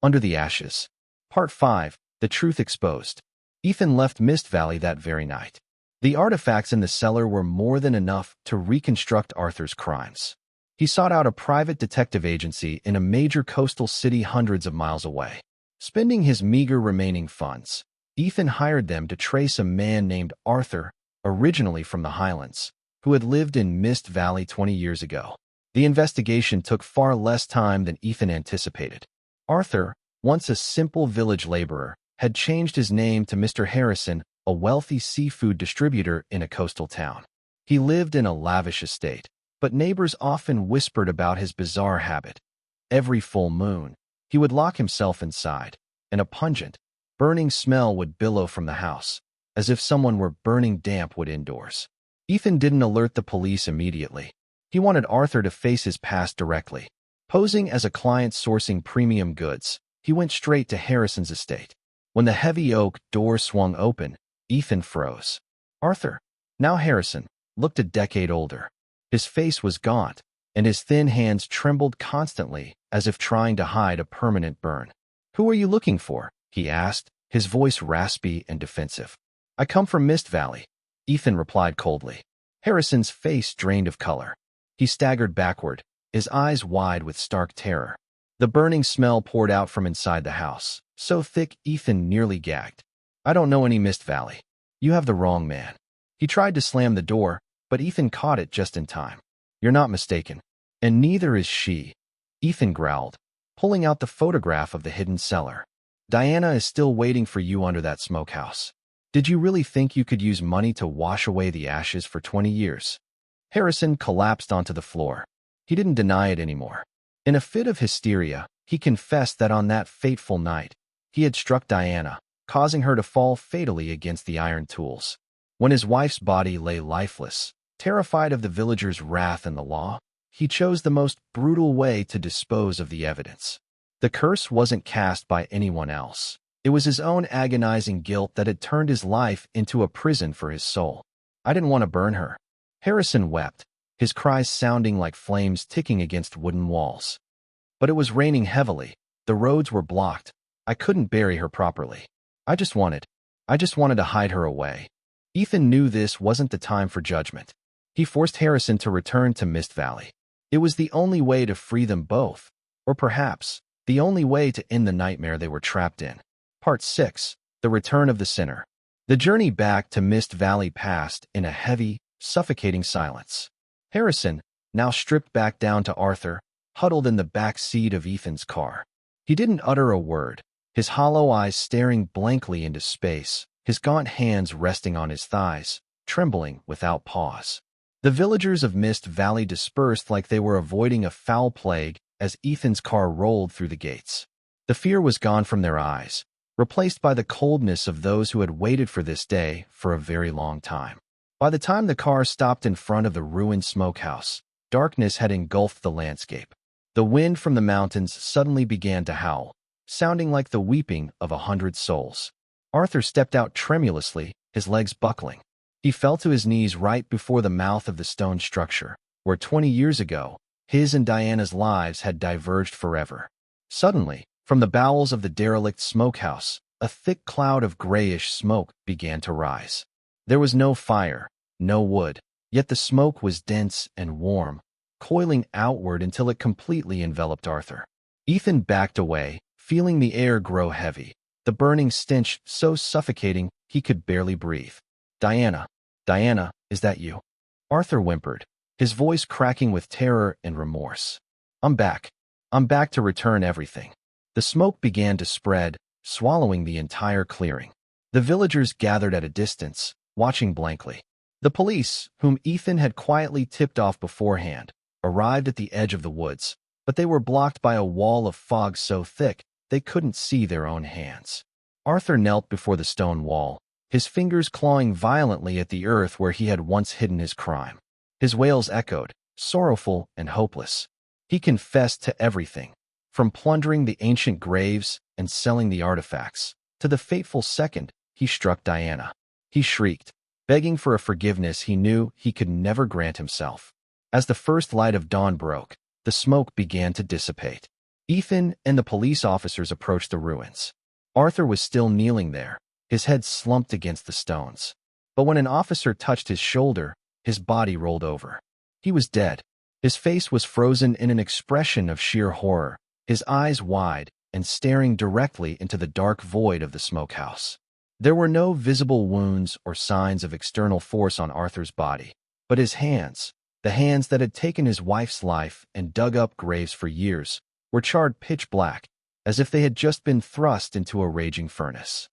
Under the Ashes. Part 5. The Truth Exposed. Ethan left Mist Valley that very night. The artifacts in the cellar were more than enough to reconstruct Arthur's crimes. He sought out a private detective agency in a major coastal city hundreds of miles away. Spending his meager remaining funds, Ethan hired them to trace a man named Arthur, originally from the Highlands, who had lived in Mist Valley 20 years ago. The investigation took far less time than Ethan anticipated. Arthur, once a simple village laborer, had changed his name to Mr. Harrison, a wealthy seafood distributor in a coastal town. He lived in a lavish estate, but neighbors often whispered about his bizarre habit. Every full moon, he would lock himself inside, and a pungent, burning smell would billow from the house, as if someone were burning damp wood indoors. Ethan didn't alert the police immediately. He wanted Arthur to face his past directly. Posing as a client sourcing premium goods, he went straight to Harrison's estate. When the heavy oak door swung open, Ethan froze. Arthur, now Harrison, looked a decade older. His face was gaunt, and his thin hands trembled constantly, as if trying to hide a permanent burn. "Who are you looking for?" he asked, his voice raspy and defensive. "I come from Mist Valley," Ethan replied coldly. Harrison's face drained of color. He staggered backward, his eyes wide with stark terror. The burning smell poured out from inside the house, so thick Ethan nearly gagged. "I don't know any Mist Valley. You have the wrong man." He tried to slam the door, but Ethan caught it just in time. "You're not mistaken. And neither is she," Ethan growled, pulling out the photograph of the hidden cellar. "Diana is still waiting for you under that smokehouse. Did you really think you could use money to wash away the ashes for 20 years? Harrison collapsed onto the floor. He didn't deny it anymore. In a fit of hysteria, he confessed that on that fateful night, he had struck Diana, causing her to fall fatally against the iron tools. When his wife's body lay lifeless, terrified of the villagers' wrath and the law, he chose the most brutal way to dispose of the evidence. The curse wasn't cast by anyone else. It was his own agonizing guilt that had turned his life into a prison for his soul. "I didn't want to burn her." Harrison wept, his cries sounding like flames ticking against wooden walls. "But it was raining heavily. The roads were blocked. I couldn't bury her properly. I just wanted to hide her away." Ethan knew this wasn't the time for judgment. He forced Harrison to return to Mist Valley. It was the only way to free them both, or perhaps the only way to end the nightmare they were trapped in. Part 6. The Return of the Sinner. The journey back to Mist Valley passed in a heavy, suffocating silence. Harrison, now stripped back down to Arthur, huddled in the back seat of Ethan's car. He didn't utter a word, his hollow eyes staring blankly into space, his gaunt hands resting on his thighs, trembling without pause. The villagers of Mist Valley dispersed like they were avoiding a foul plague as Ethan's car rolled through the gates. The fear was gone from their eyes, replaced by the coldness of those who had waited for this day for a very long time. By the time the car stopped in front of the ruined smokehouse, darkness had engulfed the landscape. The wind from the mountains suddenly began to howl, sounding like the weeping of 100 souls. Arthur stepped out tremulously, his legs buckling. He fell to his knees right before the mouth of the stone structure, where 20 years ago, his and Diana's lives had diverged forever. Suddenly, from the bowels of the derelict smokehouse, a thick cloud of grayish smoke began to rise. There was no fire, no wood, yet the smoke was dense and warm, coiling outward until it completely enveloped Arthur. Ethan backed away, feeling the air grow heavy, the burning stench so suffocating he could barely breathe. Diana, is that you?" Arthur whimpered, his voice cracking with terror and remorse. I'm back to return everything." The smoke began to spread, swallowing the entire clearing. The villagers gathered at a distance, watching blankly. The police, whom Ethan had quietly tipped off beforehand, arrived at the edge of the woods, but they were blocked by a wall of fog so thick they couldn't see their own hands. Arthur knelt before the stone wall, his fingers clawing violently at the earth where he had once hidden his crime. His wails echoed, sorrowful and hopeless. He confessed to everything, from plundering the ancient graves and selling the artifacts, to the fateful second he struck Diana. He shrieked, begging for a forgiveness he knew he could never grant himself. As the first light of dawn broke, the smoke began to dissipate. Ethan and the police officers approached the ruins. Arthur was still kneeling there, his head slumped against the stones. But when an officer touched his shoulder, his body rolled over. He was dead. His face was frozen in an expression of sheer horror, his eyes wide and staring directly into the dark void of the smokehouse. There were no visible wounds or signs of external force on Arthur's body, but his hands, the hands that had taken his wife's life and dug up graves for years, were charred pitch black, as if they had just been thrust into a raging furnace.